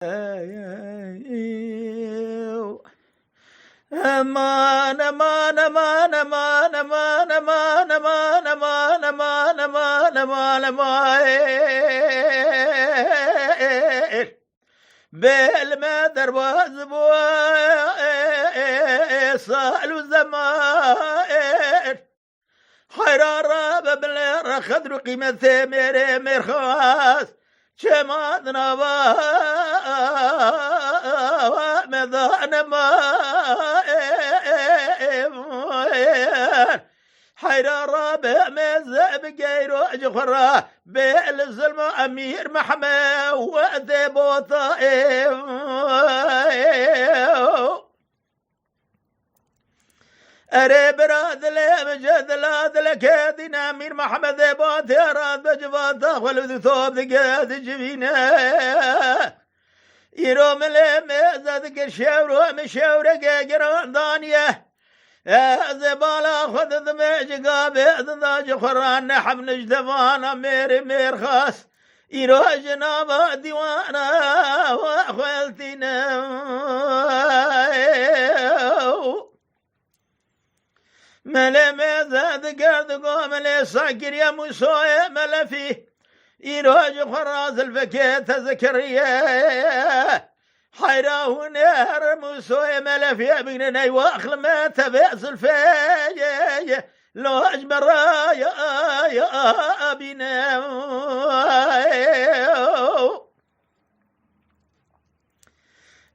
امان امان امان امان امان امان امان امان امان امان امان امان بالما درواز بو صالو زمان حرارة ببلا رخدر قيمة ميري مرخاص شماد نبا مذان ما حرارة بمزاب غيرو جخرا بالظلم أمير محمد وذبو طائف أري براد مجد لاد لكادين أمير محمد بوت أراد بجبات خلود ثوب دقاد جبينه يروم لمزاد كشاورو مشاورة جران دانية زبالا خذ ذمج قابض ذاج خران نحب نجدفان أمير مير خاص يرو جنابا ديوانا وخلتنا ملا مزاد قرد قوم لي صاكر يا مسوية ملا فيه يروج خراز الفكيت زكريا حيراه نهر مسوية ملا فيه بقنا واخل ما تبأس الفاجة لو أجمر يا أبينا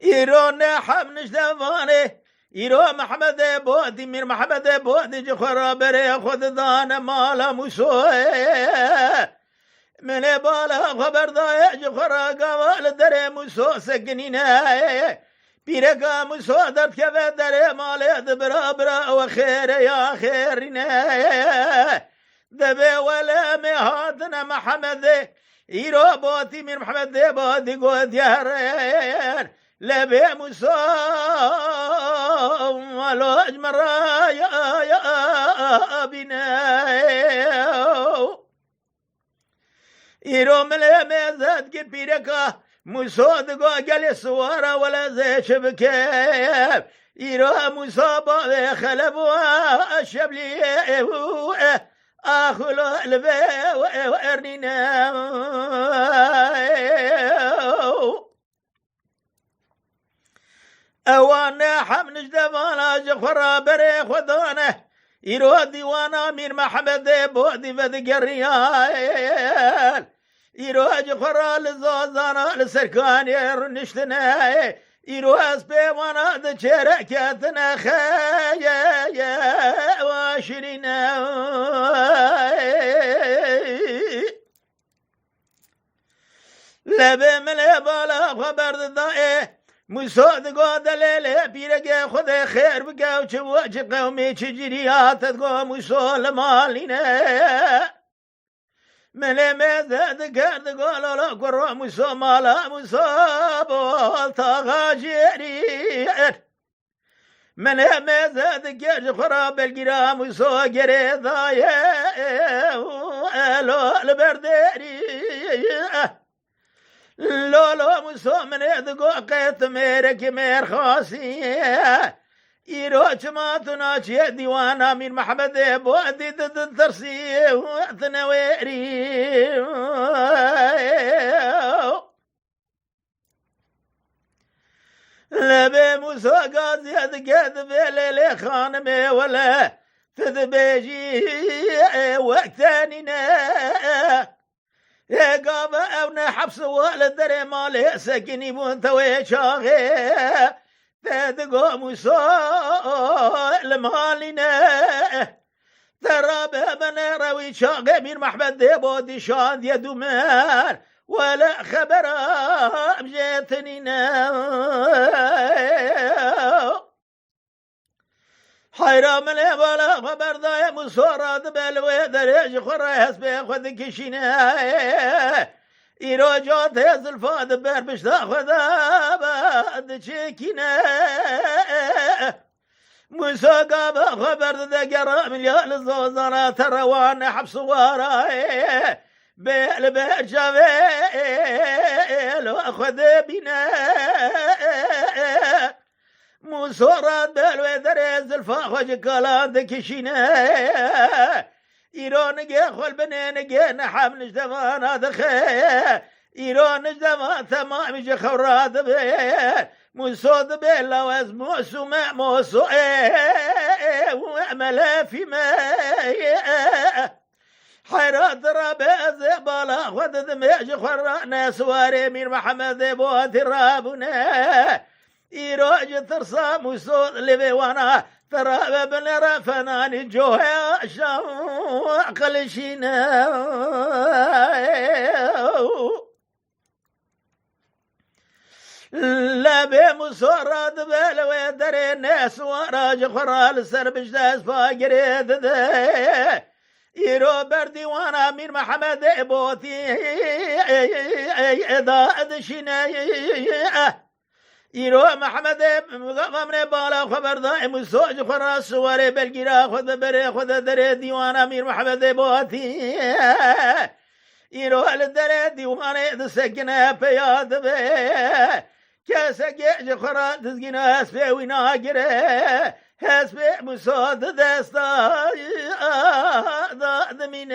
يرونا حبنش دفاني يرو محمد بودي مير محمد بودي جخرا بري خذ دانا مالا مسوي من بالا خبر ضايع جخرا قوال دري مسو سقنينا بيرقا مسو درت كفا دري مالي دبرا برا وخير يا خيرنا دبي ولا مهاتنا محمد يرو بودي مير محمد بودي قود يا رين لبي مسو ولو أجمر يا بنا يروم لمزاد كبيركا مسود قال سوارا ولا زي شبكة يرو مصابة خلبوا الشبلي أخلو البي وإرنينا أوانا حمنش دفانا جخرا بري خذانه يرو ديوانا مير محمد بودي بدق الريال يرو جخرا لزوزانا لسركان يرنشتنا يرو اسبي وانا دشركتنا خايا واشرنا لبي ملي بالا خبر الضائع مسود قاد ليلة بيرجع خذ خير بقى وشوج قومي تجريات تقوم وصول مالنا من مزاد قاد قالوا لا قرا مسو مالا مصاب تغاجري من مزاد قاد خراب الجرام وصو قريضايا لو البردري لولو مسو من يدقو قيت ميرك مير خاصي يروج ما تناجي ديوانا من محمد بودي ضد ترسي وثنويري لبي مسو قاضي قد بليلي خانمي ولا تذبيجي وقتانينا قابا أونا حبس والدري مالي سكني بونتوي شاغي تدقو مسول مالنا ترى بابنا روي شاغي من محمد بودي شاد يدو مار ولا خبر بجيتنينا حيرام لي ولا خبر ضايع مسورات بالوي دريج خريس بياخذ كشينا يروجو تيز الفاد بربش تاخذ بعد شيكينا مساقا بخبر ذكر مليان الزوزرات روان حبس وراي بالبرشاوي لو أخذ بنا مصورات بالويدر زلفا خوش كالان دكشينا إيران نجي خل بني نجي نحم نجدمان هذا خي إيران نجدمان تمام يجي خورات به مصود باللواز موسومة موسو وعمل في ما حيرات رابع زبالا خد دميج خرانا سواري من محمد بوات رابنا إيراج ترسى مصود لبيوانا ترى بن رفنان جوها شاو قلشينا لا بمصورات بالوي دري الناس وراج خرال سربش داس فاقريد ده يرو بردي وانا من محمد بوتي اذا ادشنا يرو محمد مغمر بالا خبر دائم السوج خراس سواري بالقرا خذ بري خذ دري ديوانا من محمد بوتي يرو الدري ديوانا دسكنا بياد به كاسجي خرا دسكنا اسبي ويناقره حسبي مصاد دستا داد من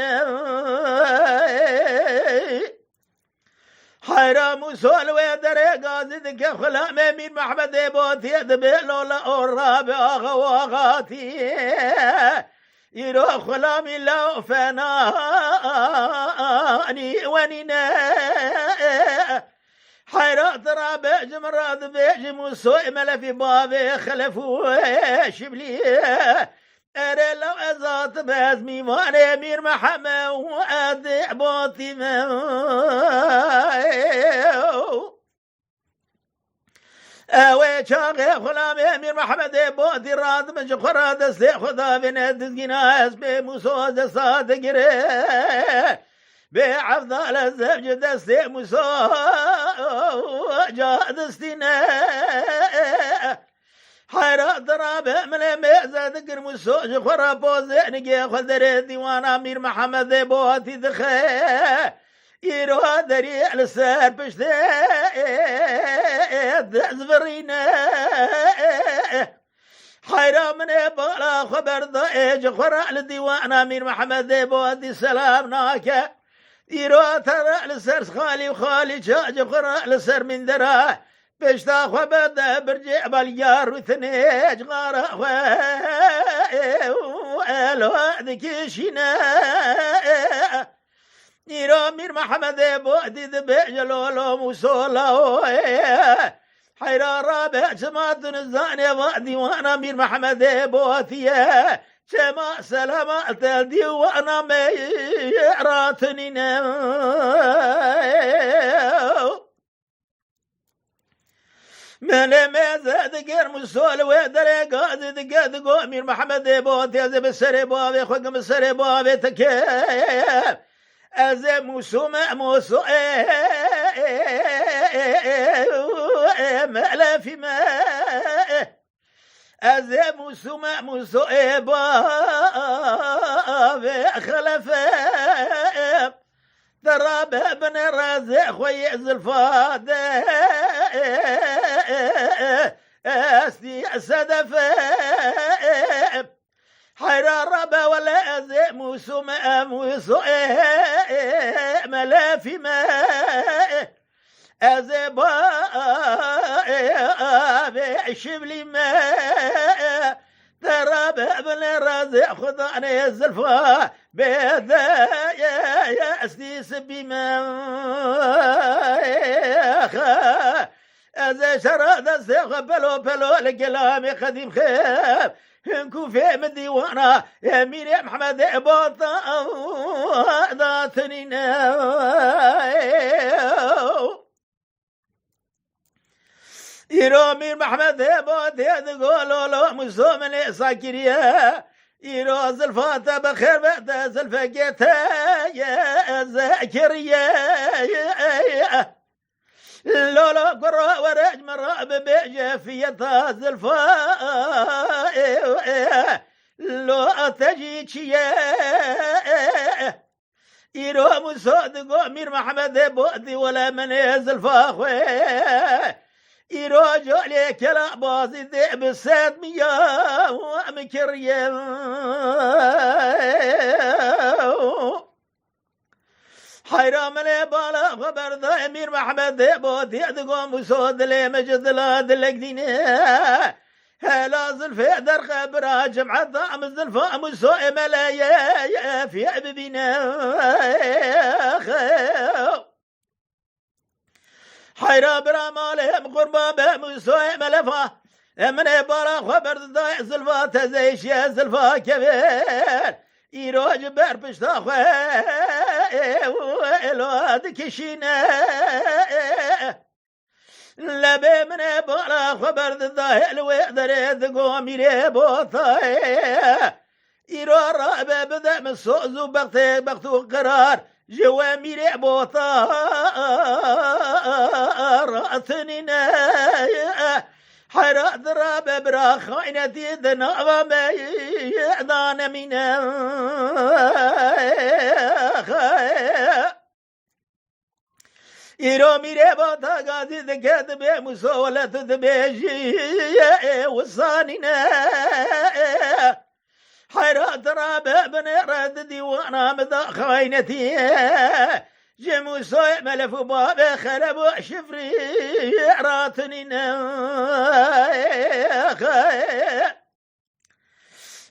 حيرام سول ويدري قاصد كخلا من محمد بوتي دبلولا أوراب أغواغاتي يرو خلا من لو فناني ونينا حيرات رابع جمرات بيج مسوء ملفي بابي خلفوا شبلي أرى لو أزات بازمي وانا أمير محمد وأدع بوتي اوه چاقه خلام امیر محمد بودی راد من جخورا دسته خدا بینه دزگینا اسبه موسو دستاد گره به عفضال الزوج دسته موسو جا دستینه حیرات رابع من میزه دگر موسو جخورا بوزه نگه خدر دیوان امیر محمد بودی دخه يرو دري السر بشته دزبرينا حيرا من بالا خبر ضائج خرا لديوان امير محمد بودي سلام ناكا يرو ترى السر خالي وخالي شاج خرا السر من درا بشتا خبر برجع باليار وثنيج غارا والو ذكيشنا يرو مير محمد بودي دبجلولو موسولو حيرا رابع سمات الزاني وادي وانا مير محمد بوثي سما سلامات الدي وانا ميراتني من مازاد غير مسول ودري قاد قاد مير محمد بوثي زي بسري بوابي خوك مسري بوابي تكيف از موسو موسو مألا في ما از موسو موسو باب خلف ضرب ابن رازع خوي زلفاد استي صدف حيرا ربا ولا أزي موسو موسو ملا في ما أزي بابي شبلي ما ترى ابن رازع خضعني الزلفا بيدا يا أسدي سبي ما أزي شراد الزيخ بلو لقلامي خديم خيب هنكو في مديوانا يا مين يا محمد باطا ذاتني يرو مين محمد باطا تقولوا له مسومني ساكريا يرو زلفاتا بخير بعد زلفقيتا يا زاكريا لولا قرا ورج مرا بجافيتها زلفاء لو تجي يا إيرو مصادق أمير محمد بودي ولا من يزل فاخوي إيرو جولي كلا بازي دي بسات مياه ومكريا حيرام لي بالا خبر ذا أمير محمد بودي أدقوم وصود لي مجد لا دلك دينه هلا زلفي در خبرها جمعة ضام الزلفة مسوء ملايا في عببنا حيرا برامالهم قربا بمسوء ملفا من بارا خبر ضايع زلفا تزيش يا زلفا كبير يروج بربشتا خوي الواد كشينا لبي من بارا خبر الظاهر ويقدر يدقو ميري بوطاي يرو رابع بدا من صوزو بغتو قرار جوا ميري بوطا رأسننا حرات رابع برا خاينتي دنا وما يعدان منا إيرو ميري بوتا قاضي ذكاد بي مسولة دبيجي وصانينا حيرات رابع بنرد ديوانا مدى خاينتي جمو سوء ملف بابي خرب وشفري راتنينا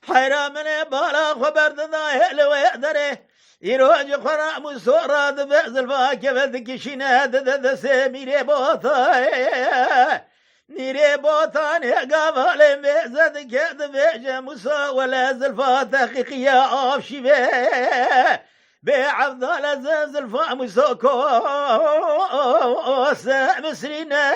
حيرا من بالا خبر ظاهر ويقدره يروج قرا مسورات بزلفا كبدك شناد ددس ميري بوطا نيري بوطا نقابل بزد كد بيجا مسا ولا زلفا تحقيقية عافشي بيه بعبد الله زلفا مسوكو مسرينا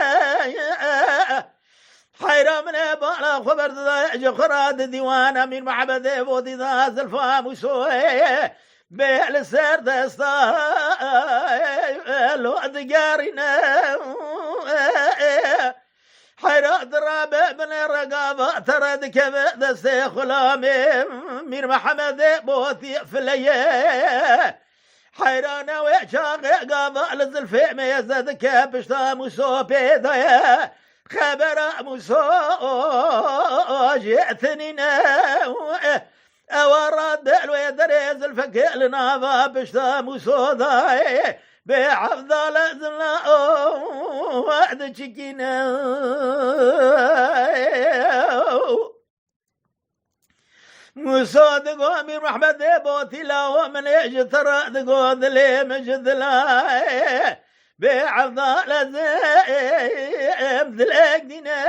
حيرا من بالا خبر ضايج قراد ديوان امير محمد بودي ذا زلفا مسوي بالسر دستا الوعد قارنا حيرات رابع من الرقابة ترد كبد السيخ لامي مير محمد بوثي فليه حيرانا ويشاق قابا للزلفي ميزد كبشتا مسو بيضايا خبر مسو جئتنينا أوراد الويدر زلفك لنا بشتا مسو ضاي بعبد الله وعد شكينا مصادق أمير محمد بوتي لا من يجترى دقو ذلي مجد لا بعبد الله ذلك دينا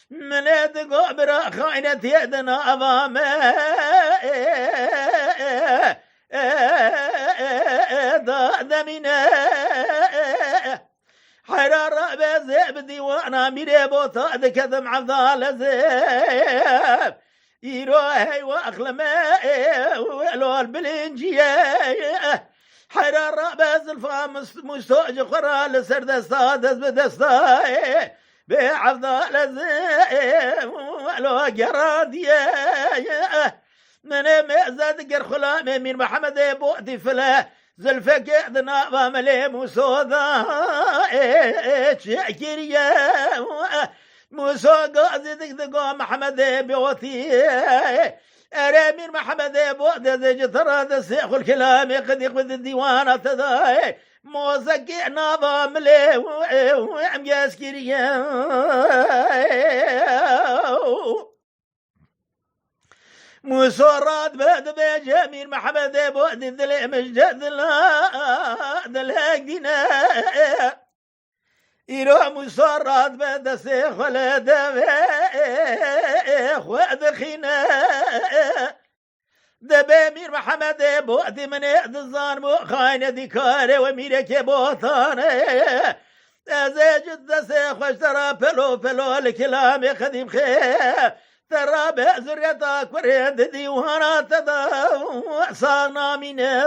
من يدقو برا خاينة يدنا أمامه دمنا حرارة بزيب ديوانا ميري بوتا دكذم عبدال زيب يروحي واخلما ولو البلنجية حرارة بزلفا مستوج قرى لسر دستا دس بدستا بعبدال زيب ولو قرادية من مئزد قرخلا من محمد بوتي فلا زلفك اذنا وملي مسودا شاكريا موسو قاضي دقدقو محمد بوتي ارامير محمد بوتي زي ترى السيخ الكلام قد يقبض الديوان تداي موزك نظام ملي وعم ياسكريا مسورات بعد بجميل محمد بود دل مجد لا دلك دينا يروح مسورات بعد سيخ ولا خواد خينا دبامير محمد بود من الظان مو خاين ديكار وميرك بوطان ازاجد سيخ واشترى بلو الكلام خديم خير ترى بأزريتك وريد ديوانا تدا صانا منا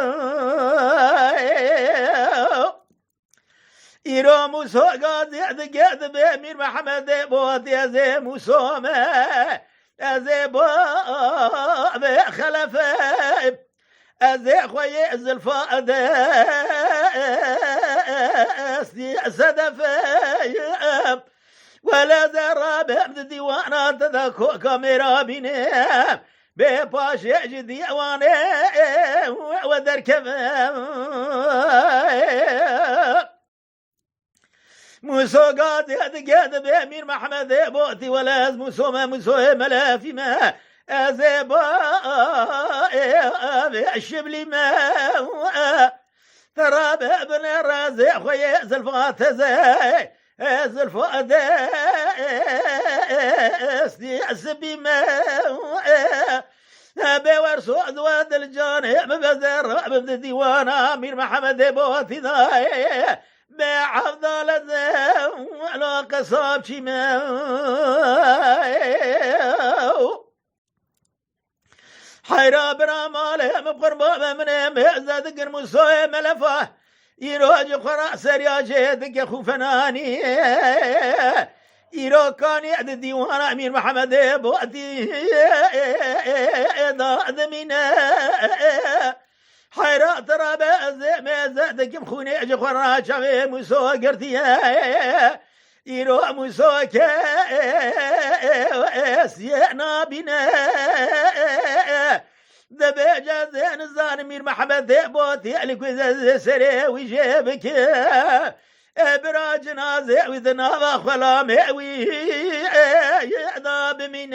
إيرو موسو قاضي قاد بأمير محمد بوتي أزي موسو ما أزي باب خلفه أزي خوي الزلفاء سدفايا ولا زراب عبد ديوانا تذكو كاميرا بينام بباش يجدي وانا ودر كمان موسو قاد بأمير محمد بوتي ولا موسو ملافي ما أزيبا الشبلي ما ترى بابن الرازي خويا زلفات زي زلفات سبي ما بور سعد واد الجانب بزر ببد ديوان امير محمد بوتي ذاي بعبد الزم على قصاب شما حيرا براماله مقربا من بزاد قرمسوي ملفه يروج قرا سريا جيدك خوفناني يرو كان يعد ديوان امير محمد بوتي ضاد منا حيرا ترى بزادك مخوني اجي قرا شافي مسو قرتيا يرو مسو سينا بنا دبيجا زين الزان امير محمد بوتي عليك سري ويجيبك ابرا جنازه وذنابا خلا مأوي يعذاب من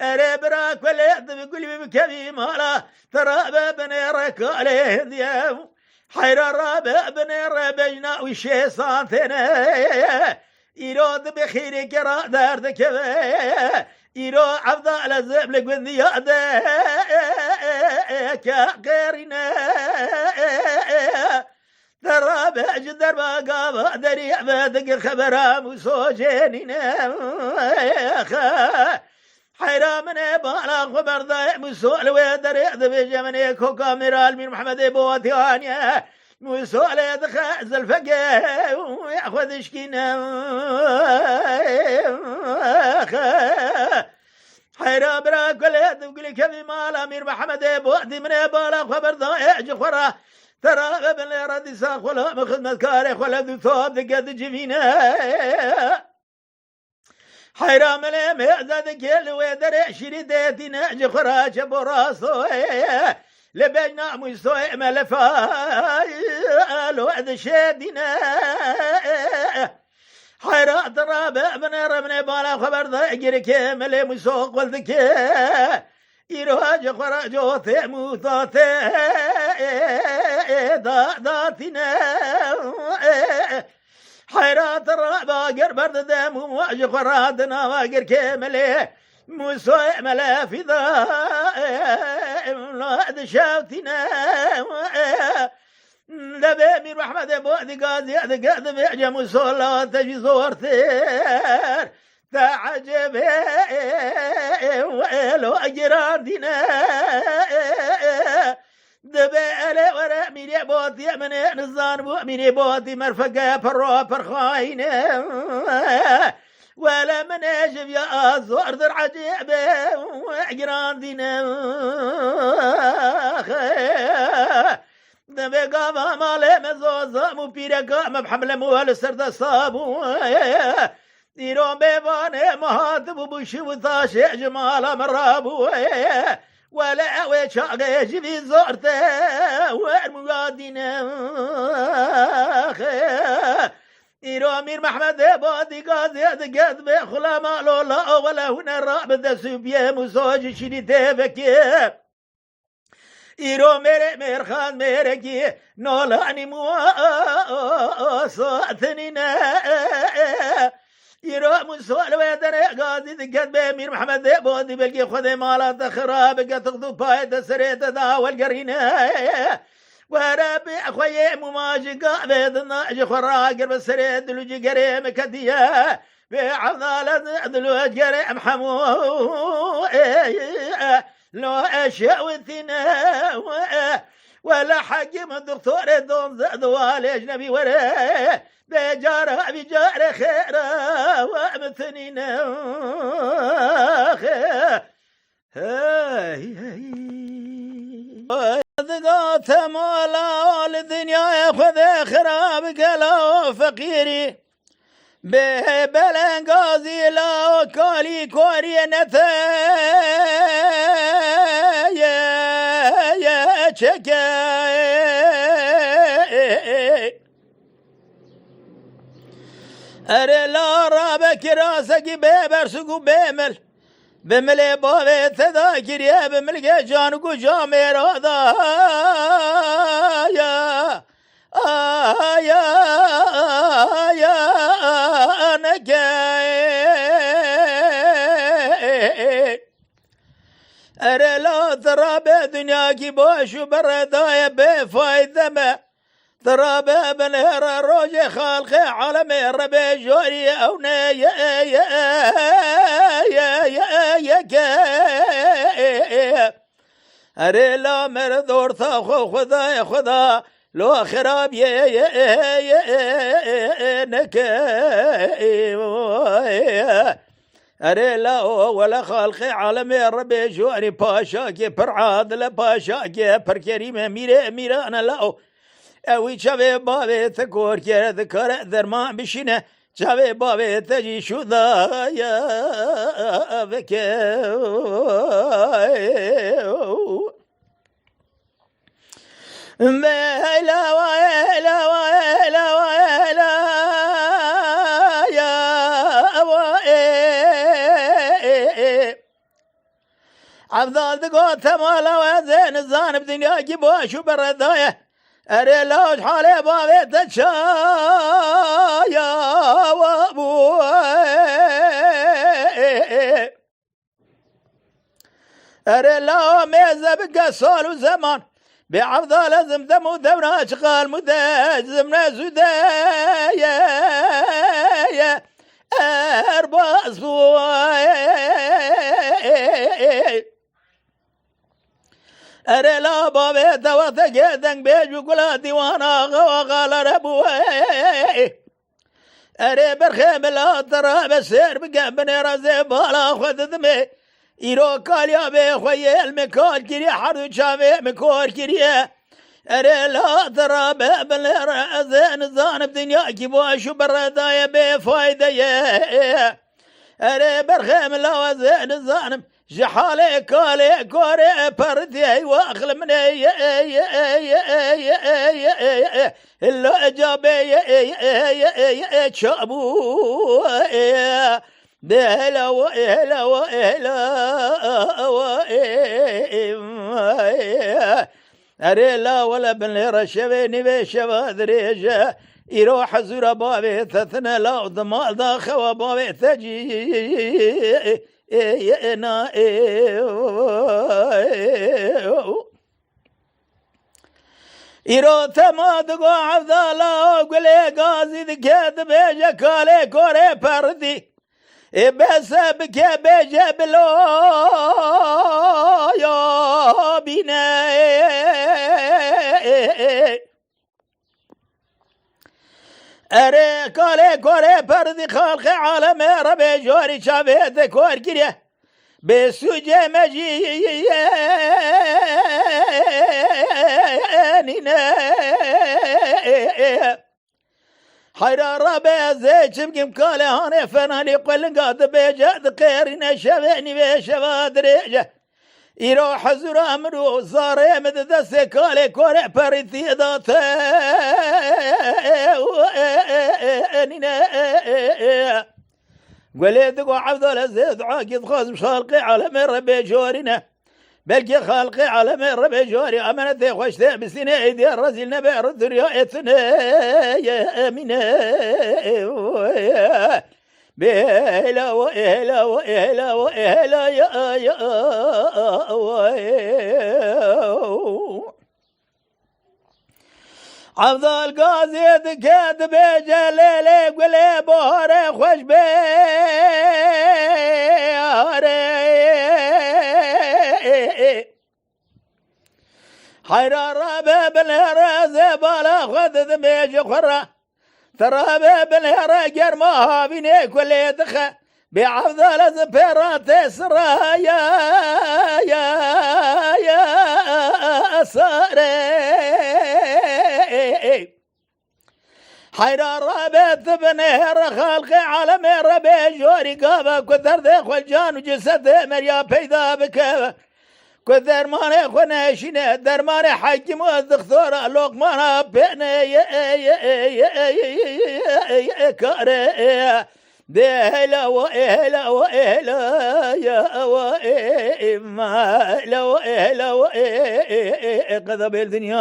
اربرا كل بقول بكبي مالا ترى بابن ركاله ديام حير رابع بن ربينا وشي صانتنا يرود بخير كرا داردك يرو عبد الزب لك بالنياده كغيرنا ترى بجدر باقا دري عبادك خبرا مسوجيننا حيرا من بالا خبر ضايع مسؤول ويدري بجمني كوكا ميرال من محمد بوتيانيا مسؤول يدخل الفقه ويأخذ شكينا حيرا برا كل يقول كذي مال امير محمد بوتي من بالا خبر ضايع جخرا ترى ابن رد ساخلا مخدمة كاري خلا ذو ثوب دقات جمينا حيرا ملي مهزاد كل ويدري شريدتي ناجي خراج براسو لبجنا مستوى ملفاي الوعد شادنا حيرا ترى بابن ربنا بالا خبر ضايقر كامل مسوق والذك يروج خراج وثموثات داتنا حيرات الراباقر برد دم وواجه خراتنا واقر كامله مسوي ملا في ضاء شاوتنا لبامير محمد بوعدي قاضي قاضي بيعجم صلاة تجي صورتير تعجب ولو أجران دينا دبالة ورا ميري بوتي من نزان بو ميري بوتي مرفقة برو برخاين ولا من اجب يا زور در عجيب وعجران دينا دبي قاما مالي مزوزا مبيرقا مبحمل موال سرد صابو ديرون بيباني مهاتب بوشي وثاشي جمالا مرابو ولا وشاقي جبي زورته والمقادنا إيرو أمير محمد بادي قاضي قد بخلا مالو لا ولا هنا رابط سوبيا مسوج شريته بكي إيرو مير خان ميركي نولاني مو صوتنينا يرو مسؤول ويدري قاضي ذكت بأمير محمد بودي بلقي خذي مالات خراب قطقدو بايد سريت دا والقرينة ورابي أخوي مماجقا بيدنا اجي خراقر بسريت لجي قريم كديا بعضالة دلوج قريم حمو لو أشياء وثنا ولا حكم الدكتور دون زدوال أجنبي وراه بجارة بجارة خيرة ومثنين ذقات مالا الدنيا ياخذ خراب قلا فقيري ببلن قاضي لا كالي كوري نتا يا شكا أري لا رابك راسك ببرسك بمل بملي بابي تذاكر يا بملقى جانك وجامي رادا يا يا نكاي أري لا ترى بدنياك باش وبردايا بفايدة ما ترى بنهر روجي خالقي عالمي ربي جوري أو يا أري لا مردور ثاخو خدا لو خراب يا نكاي أري لا ولا خالقي عالمي ربي جوري باشاكي برعاد لا باشاكي بركريمة ميرا أنا لا اوی چاوی بابی تکور کرد کار درمان بشینه چاوی بابی تجی شده یا بکه میلا یا عبدال دقو تمالا وزین زانب دنیا کی باشو بردایه أري لوج حالي بابي تشايا وابو أري لو ميزة بقى صال وزمان بعرض لازم دم ودورة أشغال مدازمنا زدايا أربع أري لا بابي دوات جدن بيج وقلا ديوانا وقال ربو أري برخيم لا ترى بسير بقى بني رزي بالا خذ ذمي إيرو كاليا بي خوي المكال كري حرو شافي مكور كري أري لا ترى بني رزي نزان بدنيا كيبوشو بردايا بفايدة أري برخيم لا وزي نزان جحالي كالي كوري بردي واخل مني إلا جابي شابو دهلا أري لا ولا بن رشبيني بشبا دريجة يروح زور بابي تثنى لا ضمال داخل بابي تجي أنا إيرو تمادقو عبدالله وقلي قازي ذكيت بيجا كالي كوري بردي بس بكي بيجا بلو يا بينا أري كالي كوري بردي خالقي عالمي ربي جوري شافيت كور كريه بسوجي مجينينا حيرا ربي زيجم كم كالي هاني فناني قل قاد بيجاد قيرنا شبيني بشباد ريجه يروح زور أمرو صار مددس كالي كوري بريثي داته قلت قو عبد العزيز عاقد خازم خالقي على من ربي جورنا بلكي خالقي على من ربي جوري أمانتي خوشتي بسنة ايدي الرزل نبي رد ريايتنا يا أمينة بهلا وإهلا وإهلا وإهلا يا عبد القاضي دكاد بجلالي قلي بهاري خوش بهاري حيرا رابي بالهرازي بالا خذ ذميج خرا ترى بالهرا جرماها بيني كل يدخل بعبدال زبيرات سرا يا صاري حيران رابط بنهر خلق عالم ربي جوري قابا كثر ذيخ والجان وجسد مريا بيدا بكابا كثر ماني خناشينه درماني حكم الدكتور لقمانا بيني كاري بهلا وإهلا وإهلا يا وإما لا وإهلا قذب الدنيا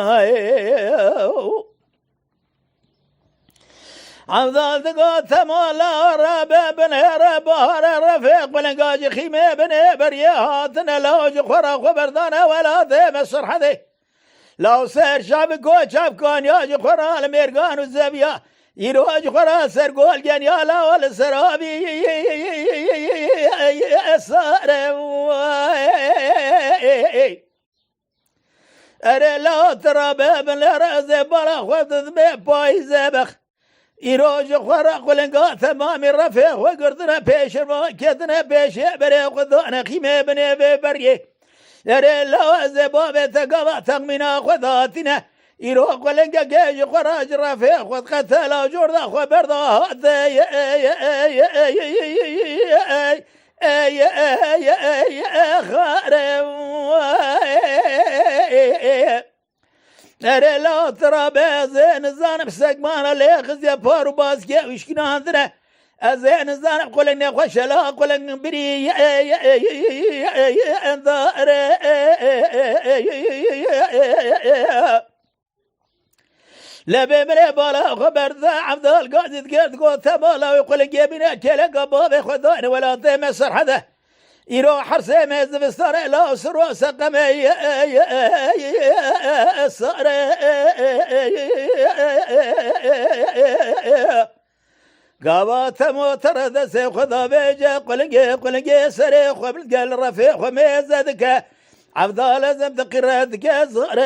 عبدال دقات مالا رابع بن بهار رفيق بلنقاج خيمة بن بريهاتنا لوج خورا خبردانا ولا ذي مسرحة ذي لو سير شابكو شابكون ياج خورا الميرقان والزبيا يروج خورا سر قول جنيالا والسرابي ساري أري لا ترى بابن لرزي بلا خذ باي زبخ يروج خورا قلنقا ثمامي رفيق وقردنا بيش كدنا بيش بري خذونا خيمة بني بريه يري لا زبابة تقضى تغمينا خذاتنا يروج قلنقا جيش خراج رفيق خذ قتلا جوردا خبردا هاتي أري لا ترى بزين زانب سقمان ليخز يا بارو باسكي وشكنا هذنا أزين زانب قولن خوش لا قولن بري انظر لا بمري بالا خبر ذا عبدال قاعد تقرد قوت بالا ويقول جيبنا كلا قباب خذان ولا ضيم سرحده يروح حرسي ميز بستار لا سروا سقم صار قابات موتر دسي خذا بيجا قلنجي سري خبل قال رفيق وميز ذكا عبدال زم تقردك زهر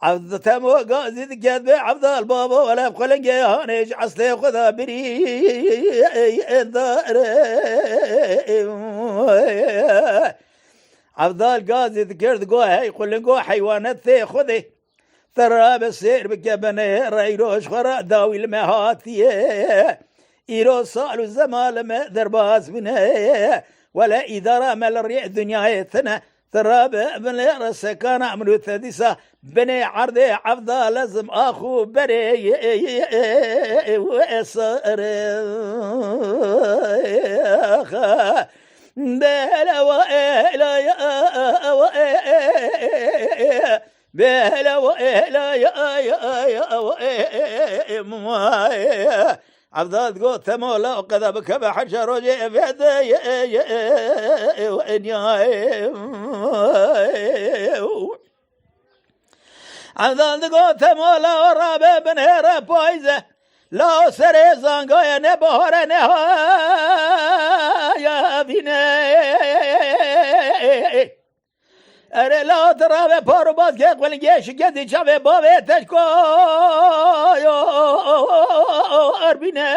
عبد تمو قازي ذكاد عبدال بابا ولا بقلنجي هانيج عسلي خذا بري دار عبدال قازي ذكرت قوها يقول قو حيوانات ثي خذي ترى بسير بكبني رايروش خرا داوي المهاتيه إيرو صالو زمال ما درباز منه ولا إدارة مال الريع دنيا ثنا تراب ابن رأس كان عملو ثديسة بني عرضي عفضة لازم أخو بري وإصر بلا وإلا بلا وإلا يا عبدال قوت ثمولا وقذا بكبا حجر وجي بيدي عبدال قوت ثمولا ورابي بنهر بايزة لا سري زنقايا نبهر نهايا بني أري لا ترابي بارو باز كيق والجيش قدي شافي بابي تشكو أربيني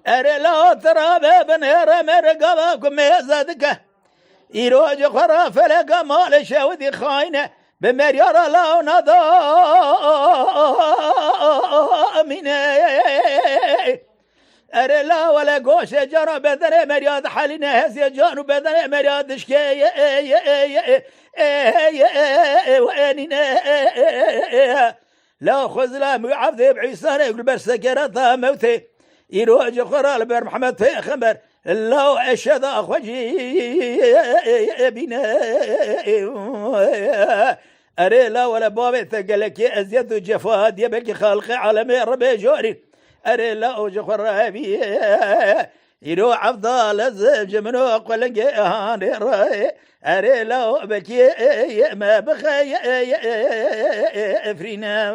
أري لا ترابي بنهر مرقبا كميزادك يروج خراف لك مال شاودي خاينة بمريار لا نضا مني أري لا ولا قوش جرى بدن مرياد حالنا هزي جانو بدن مرياد شكي وانينا لا خزلا عبد بعيسان يقول برسكرتها موتي يروج خرال بر محمد في خمر لو أشد أخوجي بنا أري لا ولا بابي ثقلك أزيد جفاد يبكي خالق عالمي ربي جوري أري لا أوجه خرابي يرو عبدال الزوج منو قلنجي هاني راي أري لا بكي ما بخي فرينا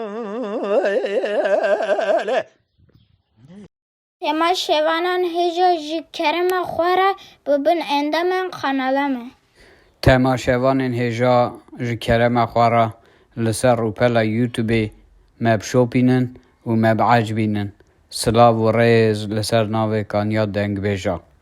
تما شوانان هجا جكرم خورا ببن اندمن قنالمه تما شوانان هجا جكرم خورا لسر روپلا یوتیوب مبشوپینن و ما بعجبينن سلاو و ريز لسر ناوي كان ياد دنگ بيجا.